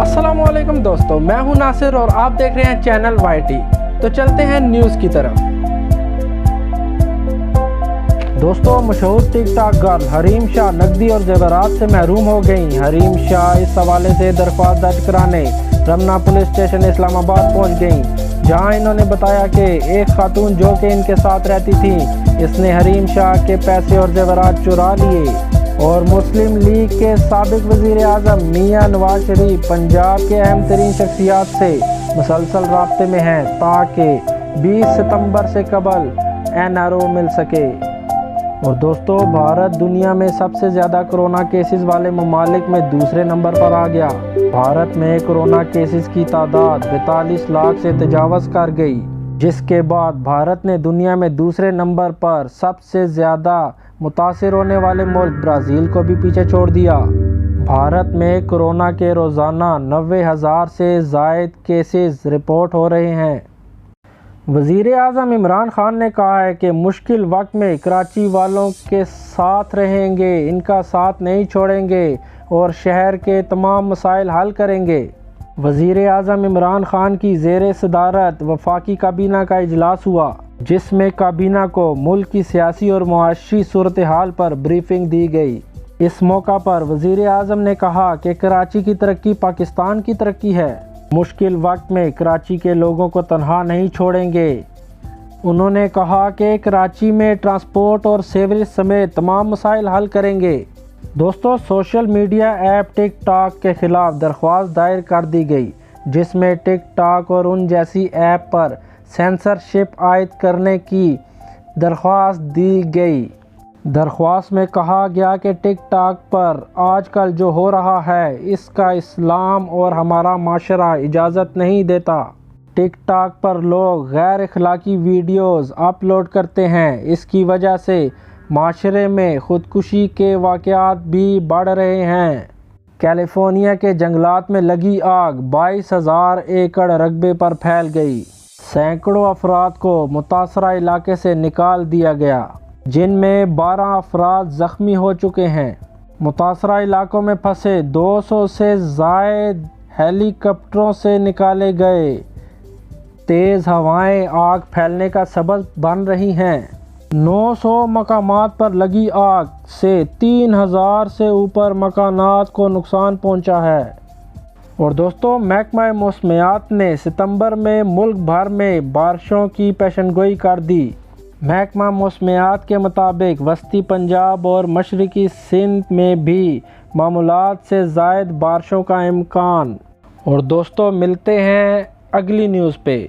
अस्सलामुअलैकुम दोस्तों, मैं हूं नासिर और आप देख रहे हैं चैनल YT। तो चलते हैं न्यूज़ की तरफ। दोस्तों, मशहूर tick tock girl Hareem Shah नकदी और जेवरात से महरूम हो गई। हरीम शाह इस हवाले से दरख्वास्त दर्ज कराने रमना पुलिस स्टेशन इस्लामाबाद पहुंच गईं, जहां इन्होंने बताया कि एक खातून जो कि इनके साथ रहती थी, इसने हरीम शाह के पैसे और जेवरात चुरा लिए और मुस्लिम लीग के साबिक वज़ीर आज़म मियां नवाज शरीफ पंजाब के अहम तरीन शख्सियात से मुसलसल राब्ते में हैं ताकि 20 सितंबर से कबल NRO मिल सके। और दोस्तों, भारत दुनिया में सबसे ज़्यादा कोरोना केसेस वाले ममालिक में दूसरे नंबर पर आ गया। भारत में कोरोना केसेस की तादाद 42 लाख से तजावज़ कर गई, जिसके बाद भारत ने दुनिया में दूसरे नंबर पर सबसे ज़्यादा मुतासिर होने वाले मुल्क ब्राज़ील को भी पीछे छोड़ दिया। भारत में कोरोना के रोज़ाना 90,000 से ज़ायद केसेस रिपोर्ट हो रहे हैं। वज़ीर आज़म इमरान खान ने कहा है कि मुश्किल वक्त में कराची वालों के साथ रहेंगे, इनका साथ नहीं छोड़ेंगे और शहर के तमाम मसाइल हल करेंगे। वज़ीर आज़म इमरान खान की ज़ेरे सदारत वफाकी काबीना का इजलास हुआ, जिसमें काबीना को मुल्क की सियासी और मुआशी सूरत हाल पर ब्रीफिंग दी गई। इस मौका पर वज़ीर आज़म ने कहा कि कराची की तरक्की पाकिस्तान की तरक्की है। मुश्किल वक्त में कराची के लोगों को तन्हा नहीं छोड़ेंगे। उन्होंने कहा कि कराची में ट्रांसपोर्ट और सीवरेज समेत तमाम मसाइल हल करेंगे। दोस्तों, social media app tick tock के ख़िलाफ़ दरख्वास्त दायर कर दी गई, जिसमें टिक टॉक और उन जैसी ऐप पर सेंसरशिप आयद करने की दरख्वास्त दी गई। दरख्वास्त में कहा गया कि टिक टॉक पर आजकल जो हो रहा है, इसका इस्लाम और हमारा माशरा इजाज़त नहीं देता। टिक टॉक पर लोग गैर अखलाकी वीडियोज़ अपलोड करते हैं। इसकी वजह से माशरे में ख़ुदकुशी के वाक़यात भी बढ़ रहे हैं। कैलिफोर्निया के जंगलात में लगी आग 22,000 एकड़ रकबे पर फैल गई। सैकड़ों अफराद को मुतासरा इलाके से निकाल दिया गया, जिनमें 12 अफराद ज़ख्मी हो चुके हैं। मुतासरा इलाकों में फंसे 200 से ज़ायद हेलीकॉप्टरों से निकाले गए। तेज़ हवाएं आग फैलने का सबब बन रही हैं। 900 मकामात पर लगी आग से 3,000 से ऊपर मकानात को नुकसान पहुंचा है। और दोस्तों, महकमा मौसमियात ने सितंबर में मुल्क भर में बारिशों की पेशनगोई कर दी। महकमा मौसमियात के मुताबिक वस्ती पंजाब और मशरकी सिंध में भी मामूलात से ज़ायद बारिशों का इम्कान। और दोस्तों, मिलते हैं अगली न्यूज़ पे।